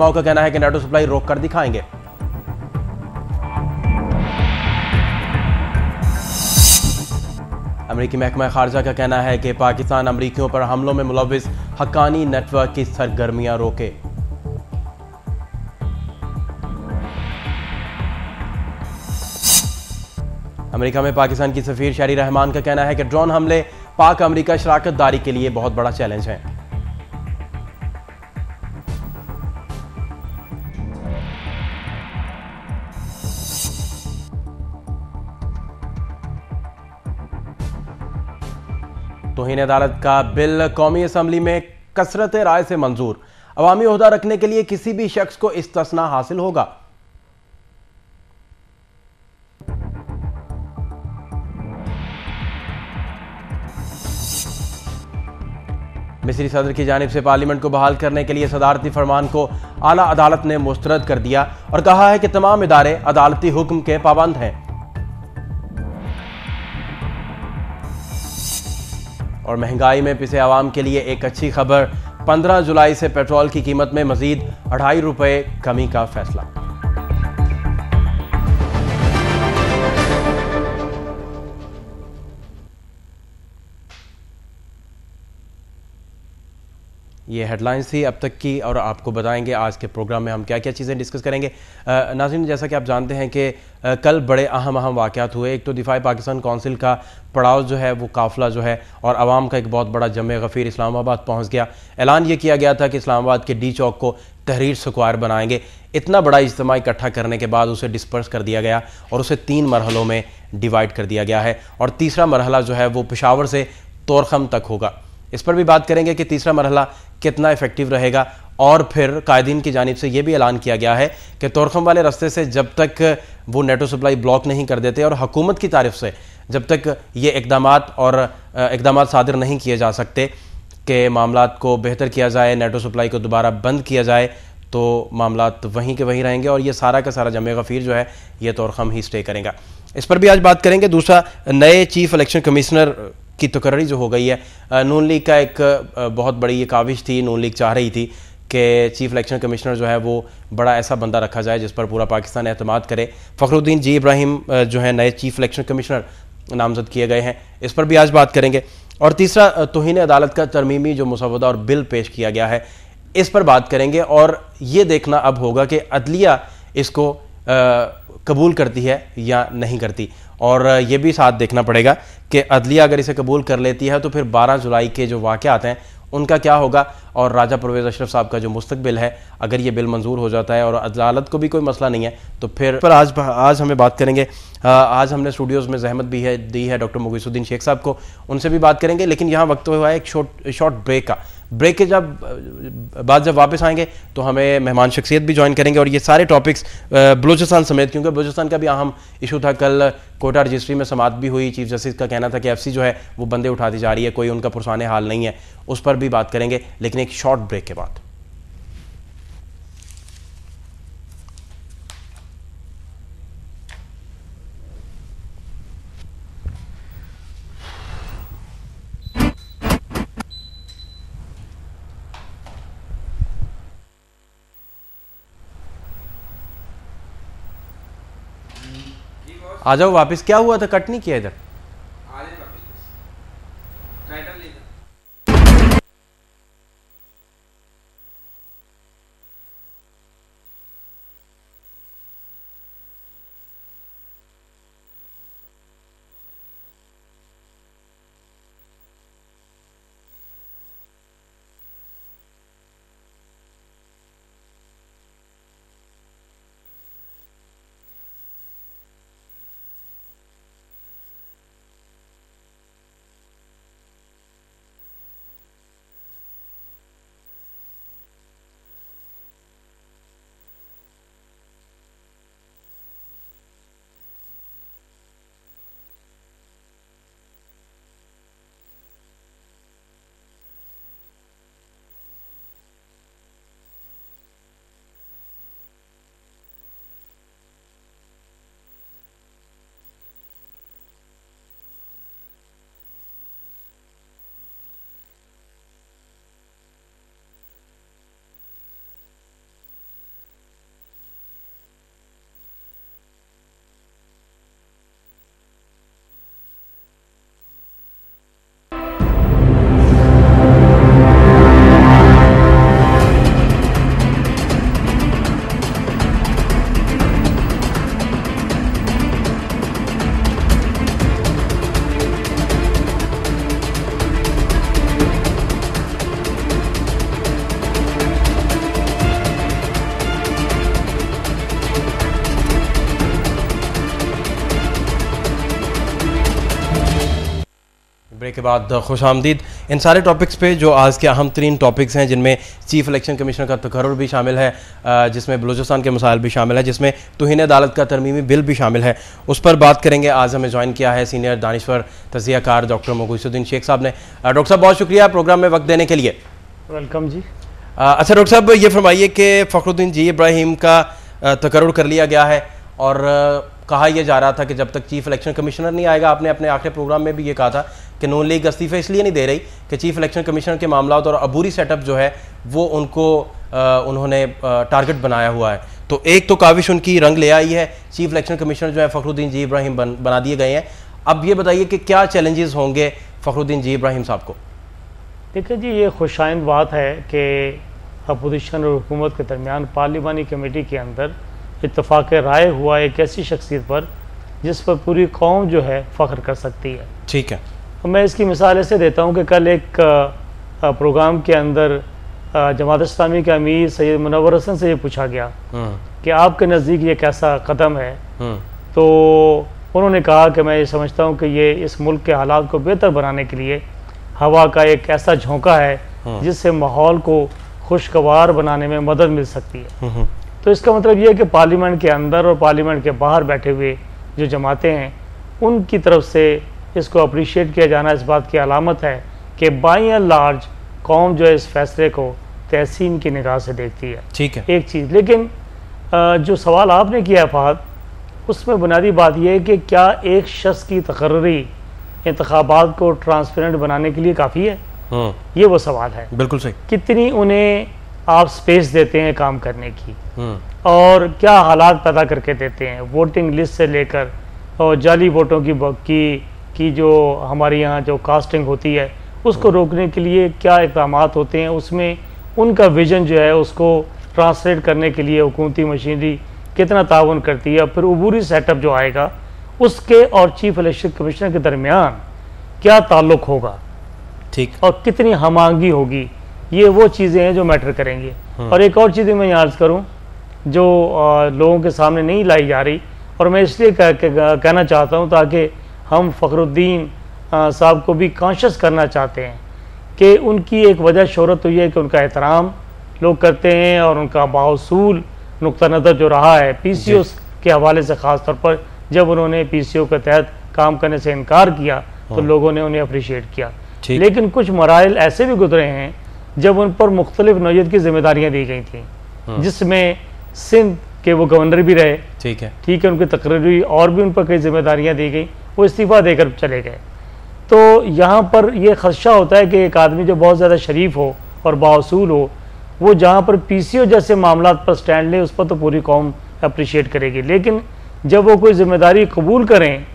रहनुमाओं का कहना है कि नेटो सप्लाई रोक कर दिखाएंगे। अमेरिकी महकमा खारजा का कहना है कि पाकिस्तान अमेरिकियों पर हमलों में मुलव्विस हक्कानी नेटवर्क की सरगर्मियां रोके। अमेरिका में पाकिस्तान की सफीर शहरी रहमान का कहना है कि ड्रोन हमले पाक अमेरिका शराकत दारी के लिए बहुत बड़ा चैलेंज है। तौहीन अदालत का बिल कौमी असम्बली में कसरत राय से मंजूर। अवामी ओहदा रखने के लिए किसी भी शख्स को इस्तिस्ना हासिल होगा। मिस्री सदर की जानिब से पार्लियामेंट को बहाल करने के लिए सदारती फरमान को आला अदालत ने मुस्तरद कर दिया और कहा है कि तमाम इदारे अदालती हुक्म के पाबंद हैं। और महंगाई में पिसे आवाम के लिए एक अच्छी खबर, 15 जुलाई से पेट्रोल की कीमत में मजीद 2.5 रुपए कमी का फैसला। ये हेडलाइंस थी अब तक की और आपको बताएंगे आज के प्रोग्राम में हम क्या क्या चीज़ें डिस्कस करेंगे। नाज़रीन, जैसा कि आप जानते हैं कि कल बड़े अहम वाक़यात हुए। एक तो दिफाई पाकिस्तान कौंसिल का पड़ाव जो है वो काफ़िला जो है और आवाम का एक बहुत बड़ा जमे गफ़ीर इस्लामाबाद पहुँच गया। ऐलान ये किया गया था कि इस्लामाबाद के डी चौक को तहरीर स्क्वायर बनाएंगे। इतना बड़ा इज्तिमा इकट्ठा करने के बाद उसे डिस्पर्स कर दिया गया और उसे 3 मरहलों में डिवाइड कर दिया गया है और तीसरा मरहला जो है वो पेशावर से तोरखम तक होगा। इस पर भी बात करेंगे कि तीसरा मरहला कितना इफेक्टिव रहेगा। और फिर कायदीन की जानिब से यह भी ऐलान किया गया है कि तोरखम वाले रास्ते से जब तक वो नेटो सप्लाई ब्लॉक नहीं कर देते और हुकूमत की तारीफ से जब तक ये इकदाम सादिर नहीं किए जा सकते कि मामलात को बेहतर किया जाए, नेटो सप्लाई को दोबारा बंद किया जाए, तो मामलात वहीं के वहीं रहेंगे और ये सारा का सारा जमे गफ़ीर जो है ये तोरखम ही स्टे करेगा। इस पर भी आज बात करेंगे। दूसरा, नए चीफ इलेक्शन कमिश्नर की तकर्री जो हो गई है। नून लीग का एक बहुत बड़ी ये काविश थी, नून लीग चाह रही थी कि चीफ इलेक्शन कमिश्नर जो है वो बड़ा ऐसा बंदा रखा जाए जिस पर पूरा पाकिस्तान एतमाद करे। फ़खरुद्दीन जी इब्राहिम जो है नए चीफ इलेक्शन कमिश्नर नामजद किए गए हैं। इस पर भी आज बात करेंगे। और तीसरा, तौहीन अदालत का तरमीमी जो मुसवदा और बिल पेश किया गया है, इस पर बात करेंगे और ये देखना अब होगा कि अदलिया इसको कबूल करती है या नहीं करती। और ये भी साथ देखना पड़ेगा कि अदलिया अगर इसे कबूल कर लेती है तो फिर 12 जुलाई के जो वाक़यात हैं उनका क्या होगा। और राजा परवेज़ अशरफ साहब का जो मुस्तकबिल है, अगर ये बिल मंजूर हो जाता है और अदालत को भी कोई मसला नहीं है तो फिर पर आज हमें बात करेंगे। आज हमने स्टूडियोज़ में जहमत भी दी है डॉक्टर मुगीसुद्दीन शेख साहब को, उनसे भी बात करेंगे। लेकिन यहाँ वक्त हुआ है एक शॉर्ट ब्रेक का। ब्रेक के जब वापस आएंगे तो हमें मेहमान शख्सियत भी ज्वाइन करेंगे और ये सारे टॉपिक्स बलूचिस्तान समेत, क्योंकि बलूचिस्तान का भी अहम इशू था। कल कोटा रजिस्ट्री में समाअत भी हुई। चीफ जस्टिस का कहना था कि एफसी जो है वो बंदे उठाती जा रही है, कोई उनका पुरसाने हाल नहीं है। उस पर भी बात करेंगे, लेकिन एक शॉर्ट ब्रेक के बाद। आ जाओ वापस। क्या हुआ था, कट नहीं किया इधर? ब्रेक के बाद खुश आमदीद। इन सारे टॉपिक्स पे जो आज के अहम तरीन टॉपिक्स हैं, जिनमें चीफ इलेक्शन कमिश्नर का तकर्रुर भी शामिल है, जिसमें बलूचिस्तान के मसाइल भी शामिल है, जिसमें तौहीन अदालत का तरमीमी बिल भी शामिल है, उस पर बात करेंगे। आज हमें ज्वाइन किया है सीनियर दानिश्वर तज़कियाकार डॉक्टर मोगुसुद्दीन शेख साहब ने। डॉक्टर साहब बहुत शुक्रिया प्रोग्राम में वक्त देने के लिए। वेलकम जी। अच्छा डॉक्टर साहब, ये फरमाइए कि फ़खरुद्दीन जी इब्राहिम का तकर्रुर कर लिया गया है और कहा यह जा रहा था कि जब तक चीफ इलेक्शन कमिश्नर नहीं आएगा, आपने अपने आखिरी प्रोग्राम में भी ये कहा था कि नून लीग इस्तीफे इसलिए नहीं दे रही कि चीफ इलेक्शन कमिश्नर के मामलात और अबूरी सेटअप जो है वो उनको उन्होंने टारगेट बनाया हुआ है। तो एक तो काविश उनकी रंग ले आई है, चीफ इलेक्शन कमिश्नर जो है फ़खरुद्दीन जी इब्राहिम बना दिए गए हैं। अब ये बताइए कि क्या चैलेंजेस होंगे फ़खरुद्दीन जी इब्राहिम साहब को? देखिए जी, ये खुशाइंद बात है कि अपोजिशन और हुकूमत के दरमियान पार्लिमानी कमेटी के अंदर इत्तफाक राय हुआ एक ऐसी शख्सियत पर जिस पर पूरी कौम जो है फ़ख्र कर सकती है। ठीक है। मैं इसकी मिसाल ऐसे देता हूँ कि कल एक प्रोग्राम के अंदर जमात इस्लामी के अमीर सैयद मुनव्वर हसन से ये पूछा गया कि आपके नज़दीक ये कैसा कदम है, तो उन्होंने कहा कि मैं ये समझता हूँ कि ये इस मुल्क के हालात को बेहतर बनाने के लिए हवा का एक ऐसा झोंका है जिससे माहौल को खुशगवार बनाने में मदद मिल सकती है। तो इसका मतलब ये है कि पार्लियामेंट के अंदर और पार्लियामेंट के बाहर बैठे हुए जो जमातें हैं उनकी तरफ से इसको अप्रिशिएट किया जाना इस बात की अलामत है कि बाई एंड लार्ज कौम जो है इस फैसले को तहसीन की निगाह से देखती है। ठीक है। एक चीज़, लेकिन जो सवाल आपने किया फहद, उसमें बुनियादी बात यह है कि क्या एक शख्स की तकर्री इंतखाबात को ट्रांसपेरेंट बनाने के लिए काफ़ी है? ये वो सवाल है। बिल्कुल सही। कितनी उन्हें आप स्पेस देते हैं काम करने की और क्या हालात पैदा करके देते हैं, वोटिंग लिस्ट से लेकर और जाली वोटों की जो हमारे यहाँ जो कास्टिंग होती है उसको रोकने के लिए क्या इक़दाम होते हैं, उसमें उनका विजन जो है उसको ट्रांसलेट करने के लिए हुकूमती मशीनरी कितना ताउन करती है, फिर अबूरी सेटअप जो आएगा उसके और चीफ इलेक्शन कमिश्नर के दरमियान क्या ताल्लुक़ होगा, ठीक, और कितनी हमआहंगी होगी, ये वो चीज़ें हैं जो मैटर करेंगी। और एक और चीज़ें मैं यहाँ अर्ज़ करूँ जो लोगों के सामने नहीं लाई जा रही, और मैं इसलिए कहना चाहता हूँ ताकि हम फ़खरुद्दीन साहब को भी कॉन्शियस करना चाहते हैं कि उनकी एक वजह शोहरत तो ये है कि उनका एहतराम लोग करते हैं और उनका बाउसूल नुक्ता नज़र जो रहा है PCO के हवाले से, ख़ास तौर पर जब उन्होंने PCO के तहत काम करने से इनकार किया तो लोगों ने उन्हें अप्रिशिएट किया। लेकिन कुछ मराइल ऐसे भी गुजरे हैं जब उन पर मुख्तलिफ नौयत की जिम्मेदारियाँ दी गई थी, जिसमें सिंध के वो गवर्नर भी रहे, ठीक है, उनकी तकरीर हुई और भी उन पर कई जिम्मेदारियाँ दी गई, वो इस्तीफ़ा देकर चले गए। तो यहाँ पर यह खदशा होता है कि एक आदमी जो बहुत ज़्यादा शरीफ हो और बाउसूल हो, वो जहाँ पर PCO जैसे मामला पर स्टैंड ले उस पर तो पूरी कौम अप्रिशिएट करेगी, लेकिन जब वो कोई जिम्मेदारी कबूल करें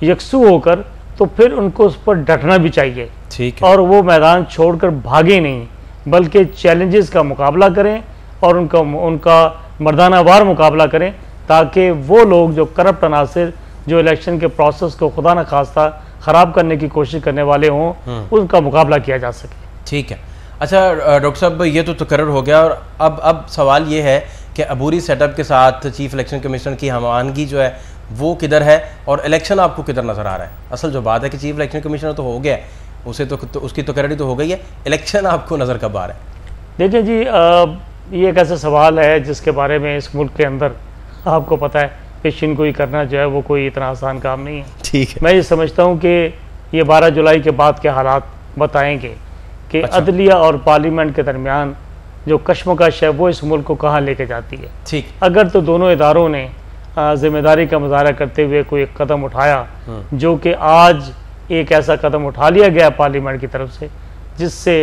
यकसू होकर तो फिर उनको उस पर डटना भी चाहिए। ठीक है। और वो मैदान छोड़कर भागे नहीं, बल्कि चैलेंजेस का मुकाबला करें और उनका मर्दानावार मुकाबला करें, ताकि वो लोग जो करप्ट अनासिर जो इलेक्शन के प्रोसेस को खुदा न खास्ता ख़राब करने की कोशिश करने वाले हों, उनका मुकाबला किया जा सके। ठीक है। अच्छा डॉक्टर साहब, ये तो तकर्रुर हो गया, और अब सवाल ये है कि अबूरी सेटअप के साथ चीफ इलेक्शन कमिश्नर की हमआहंगी जो है वो किधर है और इलेक्शन आपको किधर नज़र आ रहा है? असल जो बात है कि चीफ इलेक्शन कमिश्नर तो हो गया है, उसे तो उसकी तकर्री तो हो गई है, इलेक्शन आपको नज़र कब आ रहा है? देखिए जी, ये एक ऐसा सवाल है जिसके बारे में इस मुल्क के अंदर आपको पता है पेशिन कोई करना जो है वो कोई इतना आसान काम नहीं है। ठीक है। मैं ये समझता हूँ कि ये 12 जुलाई के बाद के हालात बताएंगे कि अदलिया और पार्लियामेंट के दरमियान जो कश्मकश है वो इस मुल्क को कहाँ लेके जाती है। ठीक। अगर तो दोनों इदारों ने जिम्मेदारी का मुजाहरा करते हुए कोई एक कदम उठाया, जो कि आज एक ऐसा कदम उठा लिया गया पार्लियामेंट की तरफ से जिससे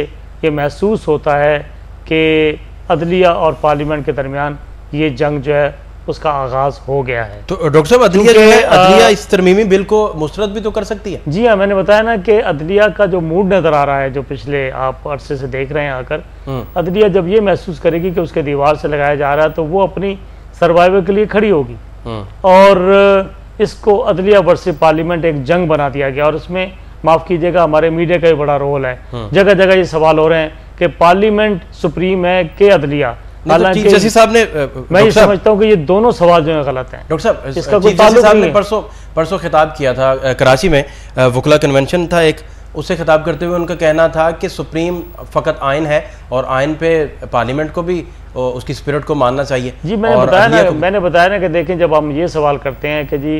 ये महसूस होता है कि अदलिया और पार्लियामेंट के दरमियान ये जंग जो है उसका आगाज़ हो गया है। तो डॉक्टर साहब, अदलिया इस तरमीमी बिल को मुस्तरद भी तो कर सकती है? जी हाँ, मैंने बताया ना कि अदलिया का जो मूड नज़र आ रहा है, जो पिछले आप अरसे से देख रहे हैं आकर, अदलिया जब ये महसूस करेगी कि उसके दीवार से लगाया जा रहा है तो वो अपनी सर्वाइवल के लिए खड़ी होगी। और इसको अदलिया वर्सेस पार्लियामेंट एक जंग बना दिया गया, और उसमें माफ़ कीजिएगा हमारे मीडिया का भी बड़ा रोल है। जगह जगह ये सवाल हो रहे हैं कि पार्लियामेंट सुप्रीम है कि अदलिया, हालांकि जैसी साहब ने मैं ये समझता हूँ कि ये दोनों सवाल जो है गलत हैं। डॉक्टर साहब, इसका कोई ताल्लुक नहीं है। परसों खिताब किया था कराची में, वकला कन्वेंशन था एक, उससे खिताब करते हुए उनका कहना था कि सुप्रीम फ़कत आइन है और आइन पे पार्लियामेंट को भी उसकी स्पिरिट को मानना चाहिए। जी मैंने बताया ना कि देखें, जब हम ये सवाल करते हैं कि जी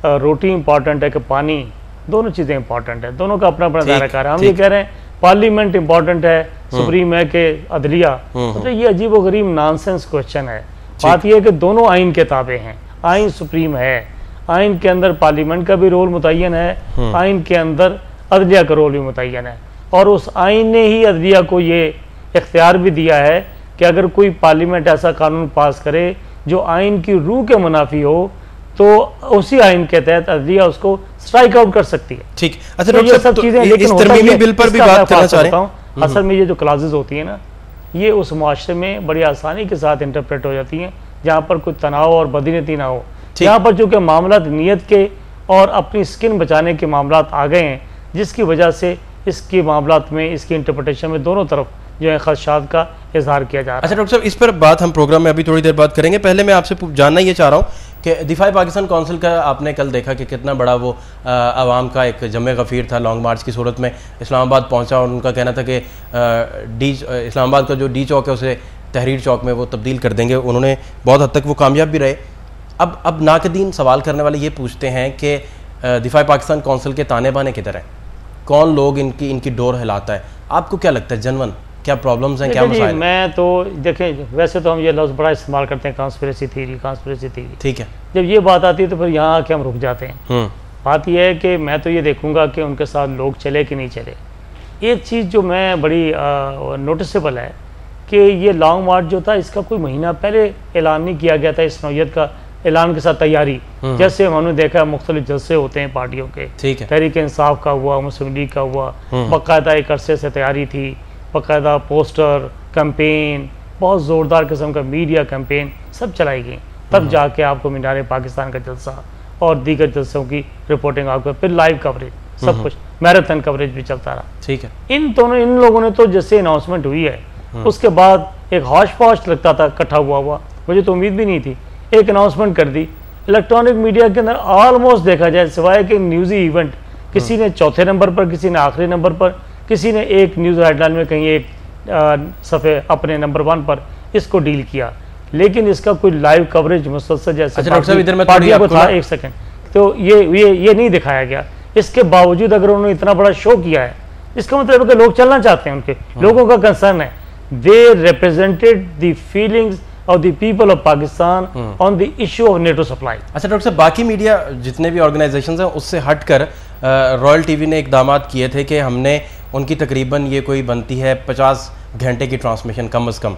रोटी इंपॉर्टेंट है कि पानी, दोनों चीज़ें इंपॉर्टेंट है, दोनों का अपना अपना दायरा कार है। हम ये कह रहे हैं पार्लियामेंट इंपॉर्टेंट है, सुप्रीम है कि अदलिया, तो ये अजीब व गरीब नॉनसेंस क्वेश्चन है। बात यह है कि दोनों आइन के ताबे हैं, आइन सुप्रीम है, आइन के अंदर पार्लियामेंट का भी रोल मुतय्यन है, आइन के अंदर अदलिया का रोल भी मुतय्यन है, और उस आइन ने ही अदलिया को ये इख्तियार भी दिया है कि अगर कोई पार्लियामेंट ऐसा कानून पास करे जो आइन की रूह के मुनाफी हो तो उसी आइन के तहत अदलिया उसको स्ट्राइक आउट कर सकती है। ठीक। अच्छा, तो ये सब चीजें, लेकिन बिल पर भी बात करना चाह रहे हैं। असल में ये जो क्लासेस होती है ना, ये उस मुआशरे में बड़ी आसानी के साथ इंटरप्रेट हो जाती हैं जहाँ पर कोई तनाव और बदनीयती ना हो। यहाँ पर चूंकि मामला नीयत के और अपनी स्किन बचाने के मामला आ गए हैं, जिसकी वजह से इसके मामला में, इसकी इंटरप्रिटेशन में दोनों तरफ जो है खदशात का इजहार किया जा रहा है। अच्छा डॉक्टर साहब, इस पर बात हम प्रोग्राम में अभी थोड़ी देर बात करेंगे। पहले मैं आपसे जानना ये चाह रहा हूँ कि दिफाई पाकिस्तान काउंसिल का आपने कल देखा कि कितना बड़ा वो आवाम का एक जमे गफ़ीर था, लॉन्ग मार्च की सूरत में इस्लामाबाद पहुँचा और उनका कहना था कि इस्लामाबाद का जो डी चौक है उसे तहरीर चौक में वो तब्दील कर देंगे। उन्होंने बहुत हद तक वो कामयाब भी रहे। अब नाकदीन सवाल करने वाले ये पूछते हैं कि दिफाई पाकिस्तान काउंसिल के ताने बाने किधर हैं, कौन लोग इनकी डोर हिलाता है? आपको क्या लगता है जनवन, क्या प्रॉब्लम्स हैं, क्या मसाइल? मैं तो देखें, वैसे तो हम ये लफ्ज़ बड़ा इस्तेमाल करते हैं, कॉन्स्पिरेसी थीरी। ठीक है। जब ये बात आती है तो फिर यहाँ आके हम रुक जाते हैं। बात यह है कि मैं तो ये देखूंगा कि उनके साथ लोग चले कि नहीं चले। एक चीज़ जो मैं बड़ी नोटिसेबल है कि ये लॉन्ग मार्च जो था, इसका कोई महीना पहले ऐलान नहीं किया गया था, इस नौयत का ऐलान के साथ तैयारी। जैसे हमने देखा मुख्तलिफ जलसे होते हैं पार्टियों के, तहरीक इंसाफ का हुआ, मुस्लिम लीग का हुआ, बाकायदा एक अरसे से तैयारी थी, बाकायदा पोस्टर कैंपेन, बहुत ज़ोरदार किस्म का मीडिया कैंपेन सब चलाई गई। तब जाके आपको मीनार पाकिस्तान का जलसा और दीगर जलसों की रिपोर्टिंग आपको, फिर लाइव कवरेज, सब कुछ मैराथन कवरेज भी चलता रहा। ठीक है। इन लोगों ने तो जैसे अनाउंसमेंट हुई है उसके बाद एक हौश पौश लगता था इकट्ठा हुआ, मुझे तो उम्मीद भी नहीं थी, एक अनाउंसमेंट कर दी। इलेक्ट्रॉनिक मीडिया के अंदर ऑलमोस्ट देखा जाए, सिवाय कि न्यूज़ी इवेंट, किसी ने चौथे नंबर पर, किसी ने आखिरी नंबर पर, किसी ने एक न्यूज़ हेडलाइन में कहीं एक सफ़े अपने नंबर 1 पर इसको डील किया, लेकिन इसका कोई लाइव कवरेज मुसलसल जैसे पार्टियों को था, एक सेकेंड, तो ये नहीं दिखाया गया। इसके बावजूद अगर उन्होंने इतना बड़ा शो किया है, इसका मतलब है कि लोग चलना चाहते हैं, उनके लोगों का कंसर्न है। They represented the feelings of the people of Pakistan on the issue of NATO supply। अच्छा डॉक्टर साहब, बाकी मीडिया जितने भी ऑर्गेनाइजेशंस हैं उससे हटकर रॉयल टीवी ने इकदामात किए थे कि हमने उनकी तकरीबन ये कोई बनती है 50 घंटे की ट्रांसमिशन कम अज़ कम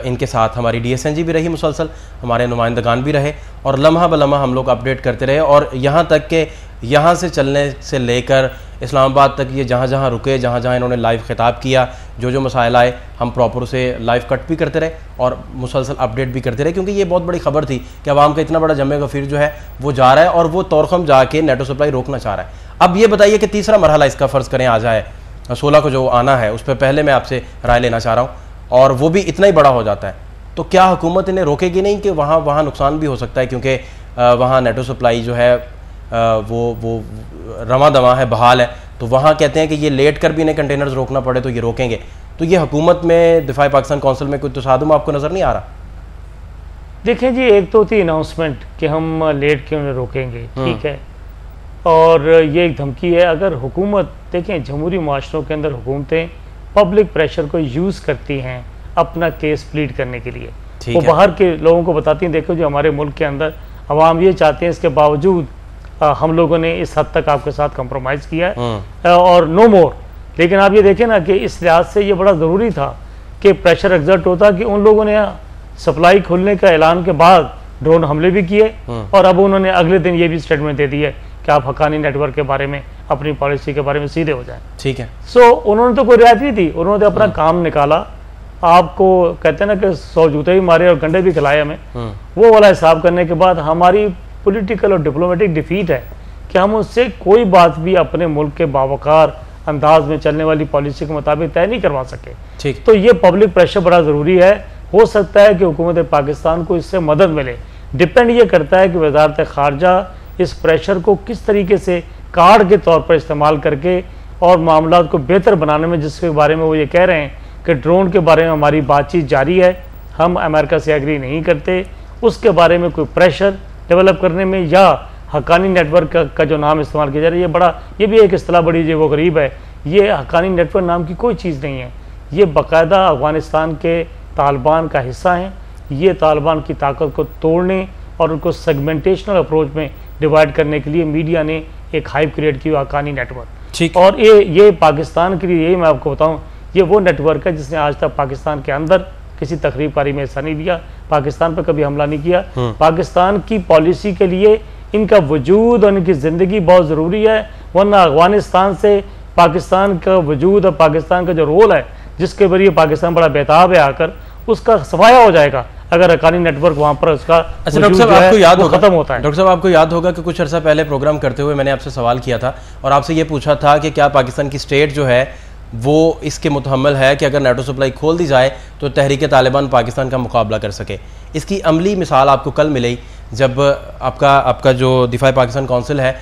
इनके साथ हमारी DSNG भी रही मुसलसल, हमारे नुमाइंदगान भी रहे और लम्हा ब लम्हा हम लोग अपडेट करते रहे। और यहाँ तक कि यहाँ से चलने से लेकर इस्लामाबाद तक ये जहाँ जहाँ रुके, जहाँ जहाँ इन्होंने लाइव खिताब किया, जो जो मसाइल आए, हम प्रॉपर उसे लाइव कट भी करते रहे और मुसलसल अपडेट भी करते रहे, क्योंकि ये बहुत बड़ी खबर थी कि अवाम का इतना बड़ा जमे गफीर जो है वो जा रहा है और वो तौरखम जाके नेटो सप्लाई रोकना चाह रहा है। अब ये बताइए कि तीसरा मरहला इसका फ़र्ज़ करें आ जाए 16 को जो आना है, उस पर पहले मैं आपसे राय लेना चाह रहा हूँ, और वो भी इतना ही बड़ा हो जाता है, तो क्या हुकूमत इन्हें रोकेगी नहीं कि वहाँ नुकसान भी हो सकता है, क्योंकि वहाँ नेटो सप्लाई जो है वो रवा दवा है, बहाल है, तो वहाँ कहते हैं कि ये लेट कर भी इन्हें कंटेनर्स रोकना पड़े तो ये रोकेंगे। तो ये हुकूमत में दिफाई पाकिस्तान काउंसिल में कोई तसादुम आपको नज़र नहीं आ रहा? देखें जी, एक तो थी अनाउंसमेंट कि हम लेट के उन्हें रोकेंगे, ठीक है, और ये एक धमकी है। अगर हुकूमत, देखें जमहूरी माशरों के अंदर हुकूमतें पब्लिक प्रेशर को यूज़ करती हैं अपना केस प्लीड करने के लिए, वो बाहर के लोगों को बताती हैं, देखो जो हमारे मुल्क के अंदर अवाम ये चाहते हैं, इसके बावजूद हम लोगों ने इस हद तक आपके साथ कंप्रोमाइज़ किया है और नो मोर। लेकिन आप ये देखें ना कि इस लिहाज से ये बड़ा ज़रूरी था कि प्रेशर एग्जर्ट होता कि उन लोगों ने सप्लाई खुलने का ऐलान के बाद ड्रोन हमले भी किए और अब उन्होंने अगले दिन ये भी स्टेटमेंट दे दी है कि आप हक्कानी नेटवर्क के बारे में, अपनी पॉलिसी के बारे में सीधे हो जाएं। ठीक है। सो उन्होंने तो कोई रियायत नहीं थी, उन्होंने तो अपना काम निकाला। आपको कहते हैं ना कि 100 जूते भी मारे और गंडे भी खिलाए हमें, वो वाला हिसाब करने के बाद हमारी पॉलिटिकल और डिप्लोमेटिक डिफीट है कि हम उससे कोई बात भी अपने मुल्क के बावकार अंदाज में चलने वाली पॉलिसी के मुताबिक तय नहीं करवा सके। ठीक। तो ये पब्लिक प्रेशर बड़ा ज़रूरी है। हो सकता है कि हुकूमत पाकिस्तान को इससे मदद मिले। डिपेंड ये करता है कि वजारत खारजा इस प्रेशर को किस तरीके से कार्ड के तौर पर इस्तेमाल करके और मामला को बेहतर बनाने में, जिसके बारे में वो ये कह रहे हैं कि ड्रोन के बारे में हमारी बातचीत जारी है, हम अमेरिका से एग्री नहीं करते, उसके बारे में कोई प्रेशर डेवलप करने में या हक्कानी नेटवर्क का जो नाम इस्तेमाल किया जा रहा है, ये भी एक इस्तेलाह बड़ी जो वो गरीब है। ये हक्कानी नेटवर्क नाम की कोई चीज़ नहीं है, ये बाकायदा अफ़गानिस्तान के तालिबान का हिस्सा हैं। ये तालिबान की ताकत को तोड़ने और उनको सेगमेंटेशनल अप्रोच में डिवाइड करने के लिए मीडिया ने एक हाइप क्रिएट की, हक्कानी नेटवर्क। और ये पाकिस्तान के लिए, ये मैं आपको बताऊं, ये वो नेटवर्क है जिसने आज तक पाकिस्तान के अंदर किसी तकरीबकारी में हिस्सा नहीं लिया, पाकिस्तान पर कभी हमला नहीं किया। पाकिस्तान की पॉलिसी के लिए इनका वजूद और इनकी ज़िंदगी बहुत ज़रूरी है, वरना अफगानिस्तान से पाकिस्तान का वजूद और पाकिस्तान का जो रोल है, जिसके जरिए पाकिस्तान बड़ा बेताब है आकर, उसका सफाया हो जाएगा अगर हक्कानी नेटवर्क वहाँ पर उसका डॉक्टर साहब आपको याद होगा, खत्म होता है। डॉक्टर साहब आपको याद होगा कि कुछ अर्सा पहले प्रोग्राम करते हुए मैंने आपसे सवाल किया था और आपसे ये पूछा था कि क्या पाकिस्तान की स्टेट जो है वो इसके मुतहम्मिल है कि अगर नेटो सप्लाई खोल दी जाए तो तहरीक तालिबान पाकिस्तान का मुकाबला कर सके। इसकी अमली मिसाल आपको कल मिली जब आपका जो दिफा पाकिस्तान कौंसिल है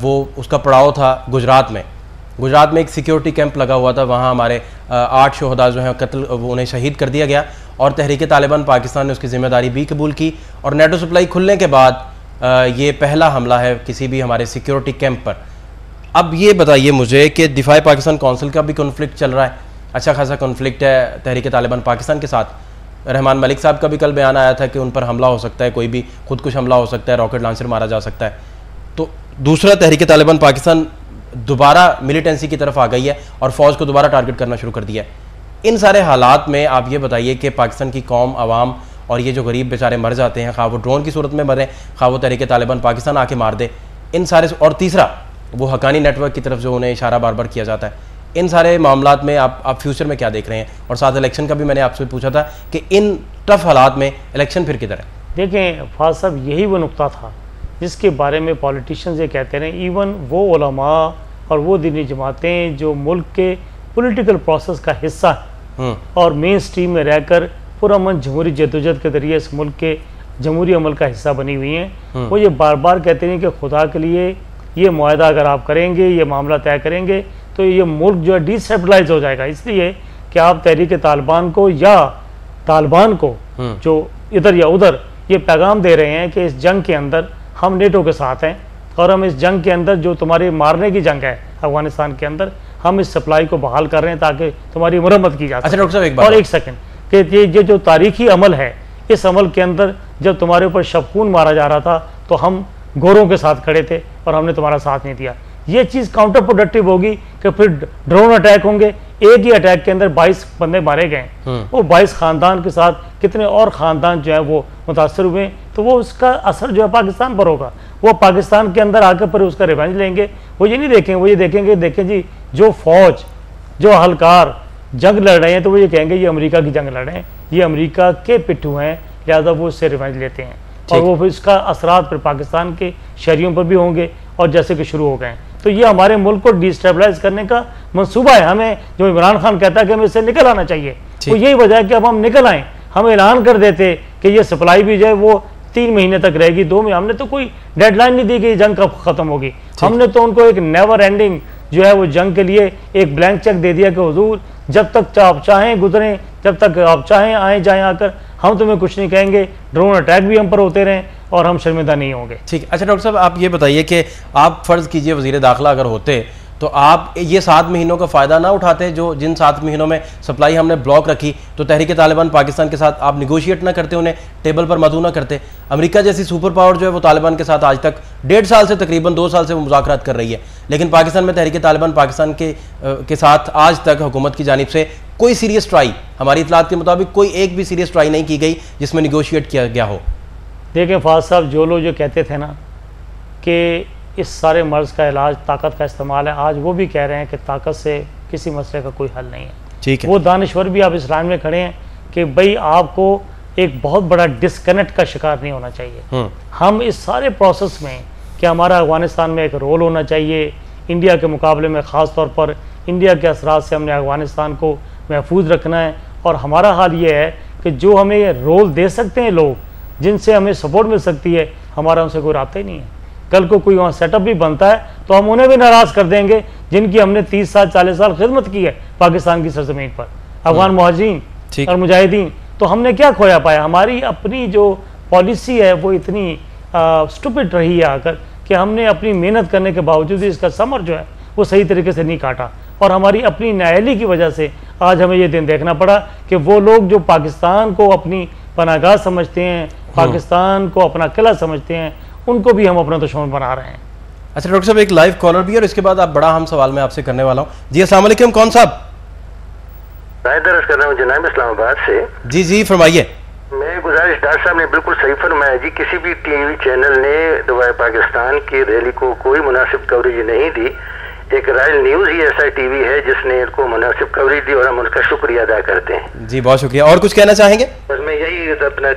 वो उसका पड़ाव था गुजरात में एक सिक्योरिटी कैंप लगा हुआ था, वहाँ हमारे 8 शोहदा जो हैं कत्ल, उन्हें शहीद कर दिया गया और तहरीक तालिबान पाकिस्तान ने उसकी जिम्मेदारी भी कबूल की और नेटो सप्लाई खुलने के बाद ये पहला हमला है किसी भी हमारे सिक्योरिटी कैंप पर। अब ये बताइए मुझे कि दिफा पाकिस्तान कौंसिल का भी कॉन्फ्लिक्ट चल रहा है, अच्छा खासा कॉन्फ्लिक्ट है तहरीक तालिबान पाकिस्तान के साथ। रहमान मलिक साहब का भी कल बयान आया था कि उन पर हमला हो सकता है, कोई भी खुदकुश हमला हो सकता है, रॉकेट लॉन्चर मारा जा सकता है। तो दूसरा तहरीक तालिबान पाकिस्तान दोबारा मिलिटेंसी की तरफ आ गई है और फ़ौज को दोबारा टारगेट करना शुरू कर दिया है। इन सारे हालात में आप ये बताइए कि पाकिस्तान की कौम, आवाम और ये जो गरीब बेचारे मर जाते हैं, खा वो ड्रोन की सूरत में मरें, खा वो तहरीक तालिबान पाकिस्तान आके मार दे, इन सारे, और तीसरा वो हक्कानी नेटवर्क की तरफ जो उन्हें इशारा बार बार किया जाता है, इन सारे मामलात में आप फ्यूचर में क्या देख रहे हैं? और साथ इलेक्शन का भी मैंने आपसे पूछा था कि इन टफ हालात में इलेक्शन फिर किधर है? देखें फाज साहब, यही वो नुक्ता था जिसके बारे में पॉलिटिशियंस ये कहते रहे, इवन वो उलमा और वो दीनी जमातें जो मुल्क के पॉलिटिकल प्रोसेस का हिस्सा है और मेन स्ट्रीम में रहकर पुरअमन जमहूरी जदोजहद के जरिए इस मुल्क के जमहूरी अमल का हिस्सा बनी हुई हैं, वो ये बार बार कहते हैं कि खुदा के लिए ये मुआहदा अगर आप करेंगे, ये मामला तय करेंगे तो ये मुल्क जो है डिस्टेबलाइज हो जाएगा। इसलिए कि आप तहरीक तालिबान को या तालिबान को जो इधर या उधर ये पैगाम दे रहे हैं कि इस जंग के अंदर हम नेटो के साथ हैं और हम इस जंग के अंदर जो तुम्हारी मारने की जंग है अफगानिस्तान के अंदर, हम इस सप्लाई को बहाल कर रहे हैं ताकि तुम्हारी मुरम्मत की जा सके। अच्छा डॉक्टर साहब, एक बात और एक सेकंड कि ये जो तारीखी अमल है, इस अमल के अंदर जब तुम्हारे ऊपर शबखून मारा जा रहा था तो हम गोरों के साथ खड़े थे और हमने तुम्हारा साथ नहीं दिया। ये चीज़ काउंटर प्रोडक्टिव होगी कि फिर ड्रोन अटैक होंगे। एक ही अटैक के अंदर 22 बंदे मारे गए, वो 22 ख़ानदान के साथ कितने और ख़ानदान जो है वो मुतासर हुए, तो वो उसका असर जो है पाकिस्तान पर होगा। वो पाकिस्तान के अंदर आकर पर उसका रिवेंज लेंगे। वो ये नहीं देखेंगे, वो ये देखेंगे, देखें जी जो फ़ौज, जो अहलकार जंग लड़ रहे हैं तो वो ये कहेंगे ये अमेरिका की जंग लड़ रहे हैं, ये अमेरिका के पिट्ठू हैं, लिहाजा वो उससे रिवेंज लेते हैं और वो फिर इसका असरात फिर पाकिस्तान के शहरियों पर भी होंगे और जैसे कि शुरू हो गए हैं। तो ये हमारे मुल्क को डिस्टेबलाइज करने का मंसूबा है। हमें जो इमरान खान कहता है कि हमें इससे निकल आना चाहिए, वो यही वजह है कि अब हम निकल आएँ। हम ऐलान कर देते कि ये सप्लाई भी जो है वो 3 महीने तक रहेगी, 2 महीने, हमने तो कोई डेडलाइन नहीं दी कि जंग कब खत्म होगी। हमने तो उनको एक नेवर एंडिंग जो है वो जंग के लिए एक ब्लैंक चेक दे दिया कि हुजूर जब तक आप चाहें गुजरें, जब तक आप चाहें आए जाएं आकर, हम तुम्हें कुछ नहीं कहेंगे, ड्रोन अटैक भी हम पर होते रहें और हम शर्मिंदा नहीं होंगे। ठीक। अच्छा डॉक्टर साहब, आप ये बताइए कि आप फ़र्ज़ कीजिए वज़ीर दाखिला अगर होते तो आप ये 7 महीनों का फ़ायदा ना उठाते, जो जिन 7 महीनों में सप्लाई हमने ब्लॉक रखी, तो तहरीक तालिबान पाकिस्तान के साथ आप निगोशिएट ना करते, उन्हें टेबल पर मदऊ ना करते। अमेरिका जैसी सुपर पावर जो है वो तालिबान के साथ आज तक 1.5 साल से तकरीबन 2 साल से वो मुज़ाकरात कर रही है, लेकिन पाकिस्तान में तहरीक तालिबान पाकिस्तान के साथ आज तक हुकूमत की जानिब से कोई सीरियस ट्राई, हमारी इतलात के मुताबिक कोई एक भी सीरियस ट्राई नहीं की गई जिसमें निगोशिएट किया गया हो। देखें फाज साहब, जो लोग जो कहते थे ना कि इस सारे मर्ज़ का इलाज ताकत का इस्तेमाल है, आज वो भी कह रहे हैं कि ताकत से किसी मसले का कोई हल नहीं है। ठीक है। वो दानिश्वर भी आप इस लाइन में खड़े हैं कि भाई आपको एक बहुत बड़ा डिस्कनेक्ट का शिकार नहीं होना चाहिए। हम इस सारे प्रोसेस में कि हमारा अफगानिस्तान में एक रोल होना चाहिए, इंडिया के मुकाबले में ख़ास तौर पर इंडिया के असरात से हमने अफगानिस्तान को महफूज रखना है। और हमारा हाल ये है कि जो हमें रोल दे सकते हैं लोग, जिनसे हमें सपोर्ट मिल सकती है, हमारा उनसे कोई राब्ता ही नहीं है। कल को कोई वहाँ सेटअप भी बनता है तो हम उन्हें भी नाराज़ कर देंगे जिनकी हमने 30 साल 40 साल खिदमत की है पाकिस्तान की सरजमीन पर, अफगान मुहाजिरीन और मुजाहिदीन। तो हमने क्या खोया पाया? हमारी अपनी जो पॉलिसी है वो इतनी स्टूपिड रही है आकर कि हमने अपनी मेहनत करने के बावजूद इसका समर जो है वो सही तरीके से नहीं काटा, और हमारी अपनी नाअहली की वजह से आज हमें ये दिन देखना पड़ा कि वो लोग जो पाकिस्तान को अपनी पनाहगाह समझते हैं, पाकिस्तान को अपना किला समझते हैं, उनको भी हम अपना दुश्मन बना रहे हैं। अच्छा डॉक्टर साहब, एक लाइव कॉलर भी और इसके बाद आप बड़ा हम सवाल मैं आपसे करने वाला हूँ। जी अस्सलाम वालेकुम, कौन साहब? दर्ज कर रहा हूँ जनाब इस्लामाबाद से। जी जी फरमाइए। मैं गुजारिश, डॉक्टर साहब ने बिल्कुल सही फरमाया जी, किसी भी टीवी चैनल ने दुआए पाकिस्तान की रैली को कोई मुनासिब कवरेज नहीं दी। एक रॉयल न्यूज़ ही ऐसा टीवी है जिसने इनको मुनासिब कवरेज दी और हम उनका शुक्रिया अदा करते हैं। जी बहुत शुक्रिया। और कुछ कहना चाहेंगे? बस मैं यही अपना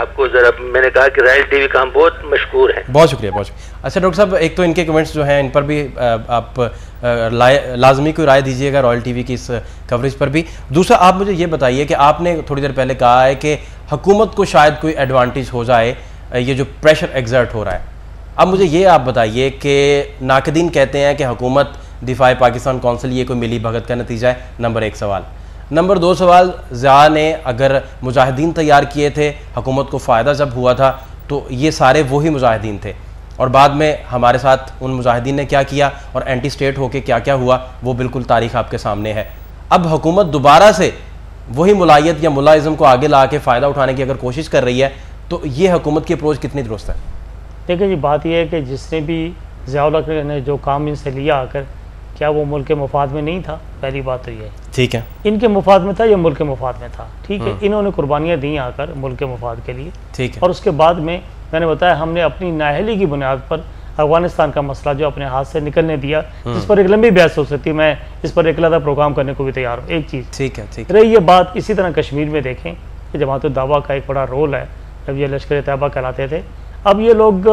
आपको जरा, मैंने कहा कि रॉयल टीवी का हम बहुत मशहूर है। बहुत शुक्रिया, बहुत शुक्रिया। अच्छा डॉक्टर साहब, एक तो इनके कमेंट्स जो हैं इन पर भी आप लाजमी कोई राय दीजिएगा रॉयल टीवी की इस कवरेज पर भी। दूसरा आप मुझे ये बताइए कि आपने थोड़ी देर पहले कहा है कि हुकूमत को शायद कोई एडवांटेज हो जाए ये जो प्रेशर एग्जर्ट हो रहा है। अब मुझे ये आप बताइए कि नाकदीन कहते हैं कि हुकूमत दिफाए पाकिस्तान कौंसिल ये कोई मिली भगत का नतीजा है, नंबर 1 सवाल। नंबर 2 सवाल, ज़िया ने अगर मुजाहिदीन तैयार किए थे, हुकूमत को फ़ायदा जब हुआ था तो ये सारे वही मुजाहिदीन थे, और बाद में हमारे साथ उन मुजाहिदीन ने क्या किया और एंटी स्टेट होके क्या क्या हुआ वो बिल्कुल तारीख़ आपके सामने है। अब हुकूमत दोबारा से वही मुलायत या मुलाइज़म को आगे ला के फ़ायदा उठाने की अगर कोशिश कर रही है तो ये हुकूमत की अप्रोच कितनी दुरुस्त है? देखिए जी, बात यह है कि जिसने भी ज़िया ने जो काम इनसे लिया आकर, क्या वो मुल्क के मुफाद में नहीं था? पहली बात तो ये है। ठीक है, इनके मुफाद में था या मुल्क के मुफाद में था? ठीक है, इन्होंने कुर्बानियाँ दी आकर मुल्क के मुफाद के लिए। ठीक है। और उसके बाद में मैंने बताया हमने अपनी नाअहली की बुनियाद पर अफगानिस्तान का मसला जो अपने हाथ से निकलने दिया, जिस पर एक लंबी बहस हो सकती है, मैं इस पर एक अलग प्रोग्राम करने को भी तैयार हूँ। एक चीज़ ठीक है, ठीक रही ये बात। इसी तरह कश्मीर में देखें कि जमात-उद-दावा का एक बड़ा रोल है, जब ये लश्कर तैयबा कहलाते थे। अब ये लोग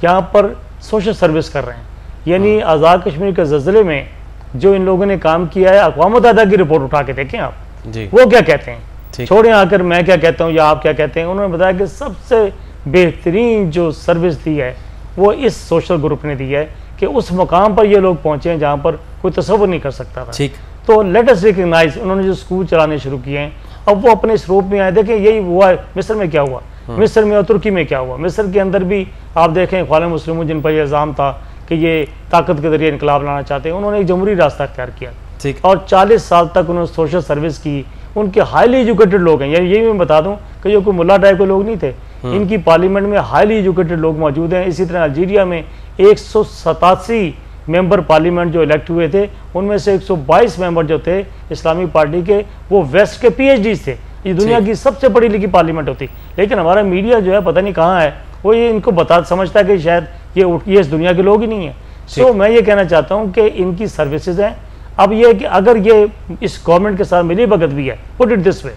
यहाँ पर सोशल सर्विस कर रहे हैं, यानी आज़ाद कश्मीर के ज़लज़ले में जो इन लोगों ने काम किया है, अक़वाम मुत्तहिदा की रिपोर्ट उठा के देखें आप जी। वो क्या कहते हैं, छोड़ें आकर मैं क्या कहता हूँ या आप क्या कहते हैं। उन्होंने बताया कि सबसे बेहतरीन जो सर्विस दी है वो इस सोशल ग्रुप ने दी है कि उस मुकाम पर ये लोग पहुँचे हैं जहाँ पर कोई तसव्वुर नहीं कर सकता था। ठीक, तो लेट अस रिकग्नाइज। उन्होंने जो स्कूल चलाने शुरू किए हैं, अब वो अपने इस रूप में आए। देखें यही हुआ मिस्र में, क्या हुआ मिस्र में और तुर्की में क्या हुआ। मिस्र के अंदर भी आप देखें ख्वान मुस्लिम जिन पर यह इल्ज़ाम था कि ये ताकत के जरिए इनकलाब लाना चाहते हैं, उन्होंने एक जमहूरी रास्ता अख्तियार किया। ठीक, और 40 साल तक उन्होंने सोशल सर्विस की। उनके हाईली एजुकेटेड लोग हैं, यही मैं बता दूं कि ये कोई मुल्ला टाइप के लोग नहीं थे। इनकी पार्लियामेंट में हाईली एजुकेटेड लोग मौजूद हैं। इसी तरह अल्जीरिया में 187 मेंबर पार्लियामेंट जो इलेक्ट हुए थे, उनमें से 122 मेंबर जो थे इस्लामी पार्टी के, वो वेस्ट के PhDs थे। ये दुनिया की सबसे पढ़ी लिखी पार्लियामेंट होती। लेकिन हमारा मीडिया जो है पता नहीं कहाँ है, वो ये इनको समझता है कि शायद ये इस दुनिया के लोग ही नहीं है। सो मैं ये कहना चाहता हूँ कि इनकी सर्विसेज हैं। अब ये कि अगर ये इस गवर्नमेंट के साथ मिली भगत भी है, पुट इट दिस वे,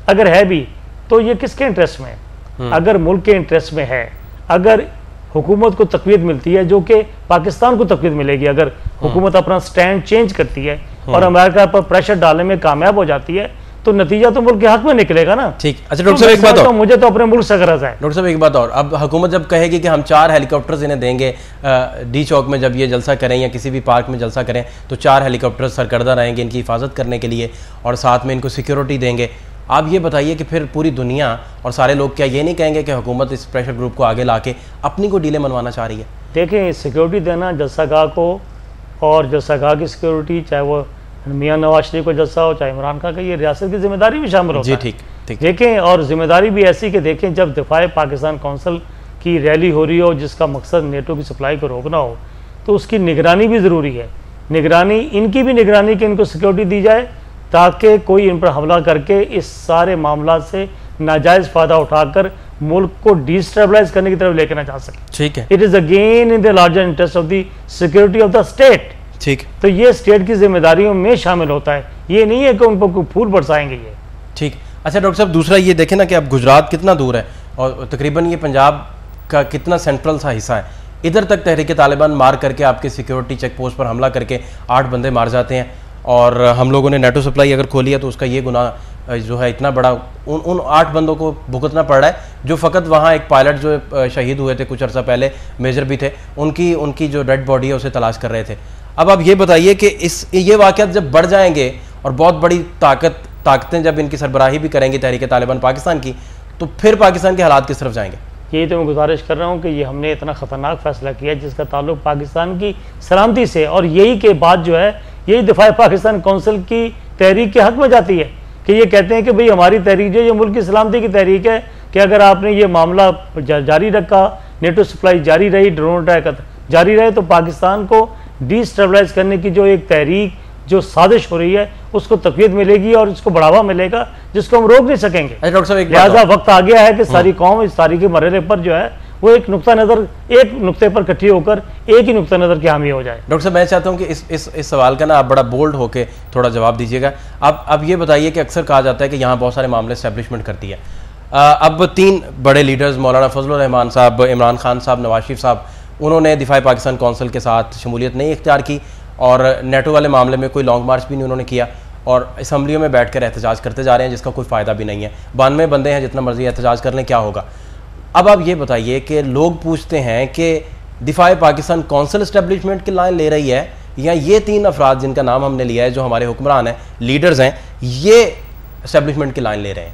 अगर है भी तो ये किसके इंटरेस्ट में है? अगर मुल्क के इंटरेस्ट में है, अगर हुकूमत को तक़वीयत मिलती है, जो कि पाकिस्तान को तक़वीयत मिलेगी अगर हुकूमत अपना स्टैंड चेंज करती है और अमेरिका पर प्रेशर डालने में कामयाब हो जाती है, तो नतीजा तो मुल्क के हक में निकलेगा ना। ठीक। अच्छा डॉक्टर साहब एक बात और, मुझे तो अपने मुल्क से गरज है। डॉक्टर साहब एक बात और, अब हुकूमत जब कहेगी कि हम 4 हेलीकॉप्टर्स इन्हें देंगे, डी चौक में जब ये जलसा करें या किसी भी पार्क में जलसा करें तो 4 हेलीकॉप्टर सरकर्दा रहेंगे इनकी हिफाजत करने के लिए और साथ में इनको सिक्योरिटी देंगे। आप ये बताइए कि फिर पूरी दुनिया और सारे लोग क्या ये नहीं कहेंगे कि हुकूमत इस प्रेशर ग्रुप को आगे ला के अपनी को डीले मनवाना चाह रही है? देखें, सिक्योरिटी देना जलसागाह को, और जलसागाह की सिक्योरिटी, चाहे वो मियाँ नवाज शरीफ को जलसा हो चाहे इमरान खान का, ये रियासत की जिम्मेदारी भी शामिल होती है। ठीक ठीक। देखें, और जिम्मेदारी भी ऐसी कि देखें जब दिफाए पाकिस्तान कौंसिल की रैली हो रही हो जिसका मकसद नेटो की सप्लाई को रोकना हो, तो उसकी निगरानी भी ज़रूरी है। निगरानी, इनकी भी निगरानी कि इनको सिक्योरिटी दी जाए ताकि कोई इन पर हमला करके इस सारे मामला से नाजायज़ फ़ायदा उठाकर मुल्क को डिस्टेबलाइज करने की तरफ लेकर ना जा सके। ठीक है। It is again in the larger interest of the security of the state. ठीक। तो ये स्टेट की जिम्मेदारियों में शामिल होता है, ये नहीं है कि उन पर फूल बरसाएंगे ये। ठीक। अच्छा डॉक्टर साहब, दूसरा ये देखें ना कि अब गुजरात कितना दूर है और तकरीबन ये पंजाब का कितना सेंट्रल सा हिस्सा है। इधर तक तहरीक तालिबान मार करके आपके सिक्योरिटी चेक पोस्ट पर हमला करके 8 बंदे मार जाते हैं, और हम लोगों ने नेटो सप्लाई अगर खोली है तो उसका ये गुनाह जो है इतना बड़ा उन 8 बंदों को भुगतना पड़ रहा है, जो फ़कत वहाँ एक पायलट जो शहीद हुए थे कुछ अर्सा पहले, मेजर भी थे, उनकी जो डेड बॉडी है उसे तलाश कर रहे थे। अब आप ये बताइए कि ये वाक़यात जब बढ़ जाएंगे और बहुत बड़ी ताकतें जब इनकी सरबराही भी करेंगी तहरीक तालिबान पाकिस्तान की, तो फिर पाकिस्तान के हालात किस तरफ जाएंगे? यही तो मैं गुजारिश कर रहा हूँ कि ये हमने इतना ख़तरनाक फैसला किया जिसका ताल्लुक पाकिस्तान की सलामती से, और यही के बाद जो है यही दिफा पाकिस्तान कौंसिल की तहरीक के हक में जाती है कि ये कहते हैं कि भाई हमारी तहरीक जो ये मुल्क की सलामती की तहरीक है कि अगर आपने ये मामला जारी रखा, नेटो सप्लाई जारी रही, ड्रोन अटैक जारी रहे, तो पाकिस्तान को डिस्टेबलाइज करने की जो एक तहरीक जो साजिश हो रही है उसको तक़वियत मिलेगी और उसको बढ़ावा मिलेगा जिसको हम रोक नहीं सकेंगे। डॉक्टर साहब, लिहाजा वक्त आ गया है कि सारी कौम इस तारीखी मरहले पर जो है वो एक नुक्ते पर इकट्ठी होकर एक ही नुक्ता नज़र की हामी हो जाए। डॉक्टर साहब, मैं चाहता हूं कि इस सवाल का ना आप बड़ा बोल्ड होकर थोड़ा जवाब दीजिएगा। अब ये बताइए कि अक्सर कहा जाता है कि यहाँ बहुत सारे मामले एस्टेब्लिशमेंट करती है। अब 3 बड़े लीडर्स मौलाना फजलुर रहमान साहब, इमरान खान साहब, नवाज शरीफ साहब, उन्होंने दिफा पाकिस्तान कौंसिल के साथ शमूलियत नहीं इख्तियार की और नेटो वाले मामले में कोई लॉन्ग मार्च भी नहीं उन्होंने किया और असम्बलियों में बैठ कर एहतजाज करते जा रहे हैं जिसका कोई फ़ायदा भी नहीं है। 92 बंदे हैं, जितना मर्जी एहतजाज कर लें, क्या होगा? अब आप ये बताइए कि लोग पूछते हैं कि दिफा पाकिस्तान कौंसिल इस्टेब्लिशमेंट की लाइन ले रही है या ये 3 अफराद जिनका नाम हमने लिया है जो हमारे हुक्मरान हैं, लीडर्स हैं, ये इस्टेब्लिशमेंट की लाइन ले रहे हैं?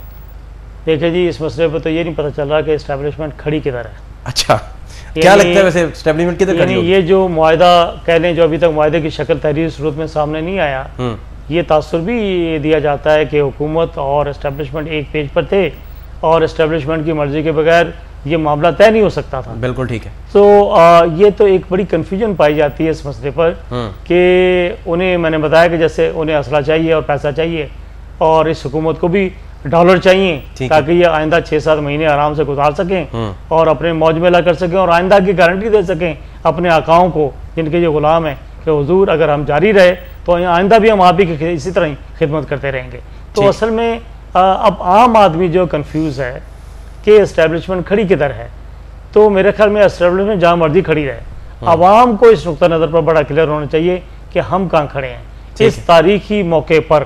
देखिए जी, इस मसले पर तो ये नहीं पता चल रहा कि इस्टेब्लिशमेंट खड़ी किधर है। अच्छा, क्या लगता है वैसे इस्टेब्लिशमेंट किधर खड़ी होगी? ये जो मुआहदा कह लें, जो अभी तक मुआहदे की शक्ल तहरीर सूरत में सामने नहीं आया, ये तासुर भी दिया जाता है कि हुकूमत और इस्टेब्लिशमेंट एक पेज पर थे और इस्टेब्लिशमेंट की मर्जी के बगैर ये मामला तय नहीं हो सकता था। बिल्कुल ठीक है। तो ये तो एक बड़ी कन्फ्यूजन पाई जाती है इस मसले पर कि उन्हें, मैंने बताया कि जैसे उन्हें असला चाहिए और पैसा चाहिए और इस हुकूमत को भी डॉलर चाहिए ताकि ये आइंदा 6-7 महीने आराम से गुजार सकें और अपने मौज मेला कर सकें और आइंदा की गारंटी दे सकें अपने आकाओं को जिनके जो गुलाम हैं कि हुजूर अगर हम जारी रहे तो आइंदा भी हम आप ही की इसी तरह ही खिदमत करते रहेंगे। तो असल में अब आम आदमी जो कन्फ्यूज़ है कि इस्टेब्लिशमेंट खड़ी किधर है, तो मेरे ख्याल में इस्टेब्लिशमेंट जहाँ मर्जी खड़ी रहे, आवाम को इस नुक्ता नज़र पर बड़ा क्लियर होना चाहिए कि हम कहाँ खड़े हैं इस तारीखी मौके पर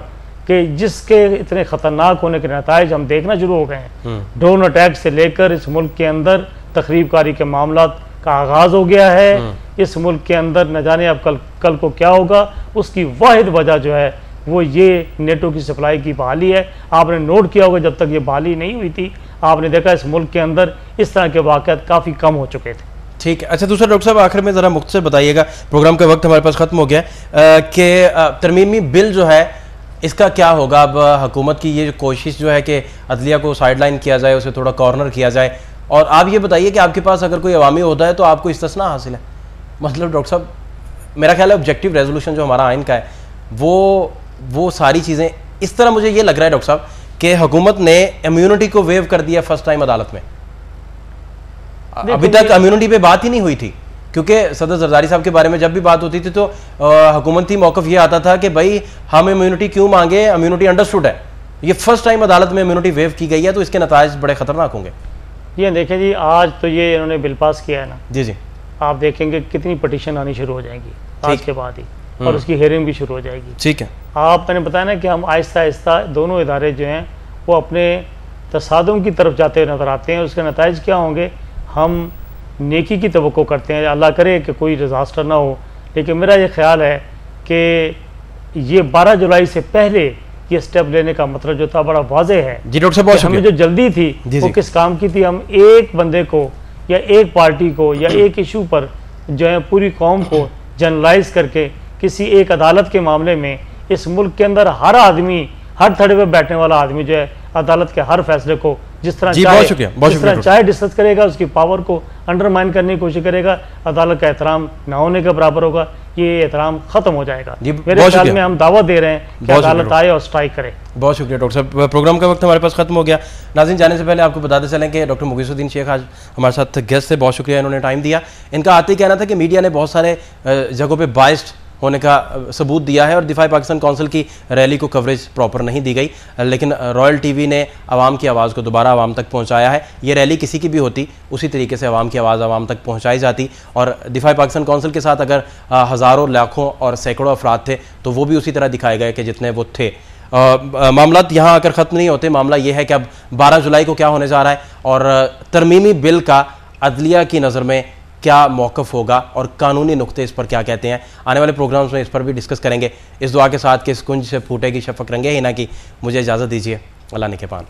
कि जिसके इतने ख़तरनाक होने के नताइज हम देखना शुरू हो गए हैं। ड्रोन अटैक से लेकर इस मुल्क के अंदर तखरीबकारी के मामला का आगाज़ हो गया है। इस मुल्क के अंदर न जाने अब कल को क्या होगा, उसकी वाहिद वजह जो है वो ये नेटो की सप्लाई की बहाली है। आपने नोट किया होगा जब तक ये बहाली नहीं हुई थी आपने देखा इस मुल्क के अंदर इस तरह के वाक़यात काफ़ी कम हो चुके थे। ठीक है। अच्छा, दूसरा डॉक्टर साहब आखिर में ज़रा मुख्तसर बताइएगा, प्रोग्राम का वक्त हमारे पास ख़त्म हो गया कि तरमीमी बिल जो है इसका क्या होगा? अब हुकूमत की ये कोशिश जो है कि अदलिया को साइडलाइन किया जाए, उसे थोड़ा कॉर्नर किया जाए, और आप ये बताइए कि आपके पास अगर कोई अवामी होता है तो आपको इस्तिस्ना हासिल है। मतलब डॉक्टर साहब, मेरा ख्याल है ऑब्जेक्टिव रेजोल्यूशन जो हमारा आइन का है वो सारी चीज़ें इस तरह, मुझे ये लग रहा है डॉक्टर साहब कि हुकूमत ने इम्यूनिटी को वेव कर दिया फर्स्ट टाइम अदालत में। अभी तक इम्यूनिटी पे बात ही नहीं हुई थी क्योंकि सदर जरदारी साहब के बारे में जब भी बात होती थी तो हुकूमती मौक़िफ़ ये आता था कि भाई हम इम्यूनिटी क्यों मांगे, इम्यूनिटी अंडरस्टूड है। ये फर्स्ट टाइम अदालत में इम्यूनिटी वेव की गई है तो इसके नताइज बड़े ख़तरनाक होंगे। ये देखें जी, आज तो ये इन्होंने बिल पास किया है ना, जी, आप देखेंगे कितनी पटिशन आनी शुरू हो जाएंगी आज के बाद ही, और उसकी हेयरिंग भी शुरू हो जाएगी। ठीक है। मैंने बताया ना कि हम आहिस्ता आहिस्ता दोनों इदारे जो हैं वो अपने तसादुम की तरफ जाते हुए नज़र आते हैं। उसके नताइज क्या होंगे, हम नेकी की तवक्को करते हैं, अल्लाह करे कि कोई डिज़ास्टर ना हो, लेकिन मेरा ये ख्याल है कि ये 12 जुलाई से पहले ये स्टेप लेने का मतलब जो था बड़ा वाज़ेह है। जी डॉक्टर साहब, हमें जो जल्दी थी वो किस काम की थी? हम एक बंदे को या एक पार्टी को या एक इशू पर जो है पूरी कौम को जनरलाइज करके किसी एक अदालत के मामले में इस मुल्क के अंदर हर आदमी, हर थड़े पे बैठने वाला आदमी जो है अदालत के हर फैसले को जिस तरह चाहे डिस्कस करेगा, उसकी पावर को अंडरमाइन करने की कोशिश करेगा, अदालत का एहतराम ना होने के बराबर होगा, ये एहतराम खत्म हो जाएगा। मेरे ख्याल में हम दावा दे रहे हैं कि अदालत आए और स्ट्राइक करे। बहुत शुक्रिया डॉक्टर साहब, प्रोग्राम का वक्त हमारे पास खत्म हो गया। नाज़रीन, जाने से पहले आपको बताते चलें कि डॉक्टर मुगीसुद्दीन शेख आज हमारे साथ गेस्ट थे, बहुत शुक्रिया इन्होंने टाइम दिया। इनका आते ही कहना था कि मीडिया ने बहुत सारे जगहों पर बाइस्ड होने का सबूत दिया है और दिफा पाकिस्तान कौंसिल की रैली को कवरेज प्रॉपर नहीं दी गई, लेकिन रॉयल टीवी ने आवाम की आवाज़ को दोबारा आवाम तक पहुंचाया है। ये रैली किसी की भी होती उसी तरीके से आवाम की आवाज़ आवाम तक पहुंचाई जाती, और दिफा पाकिस्तान कौंसिल के साथ अगर हज़ारों, लाखों और सैकड़ों अफराद थे तो वो भी उसी तरह दिखाए गए कि जितने वो थे। मामला यहाँ आकर ख़त्म नहीं होते। मामला ये है कि अब 12 जुलाई को क्या होने जा रहा है और तरमीमी बिल का अदलिया की नज़र में क्या मौक़िफ़ होगा और कानूनी नुक्ते इस पर क्या कहते हैं। आने वाले प्रोग्राम्स में इस पर भी डिस्कस करेंगे। इस दुआ के साथ कि इस कुंज से फूटेगी शफ़क़ रंगे हिना की मुझे इजाज़त दीजिए। अल्लाह निगहबान।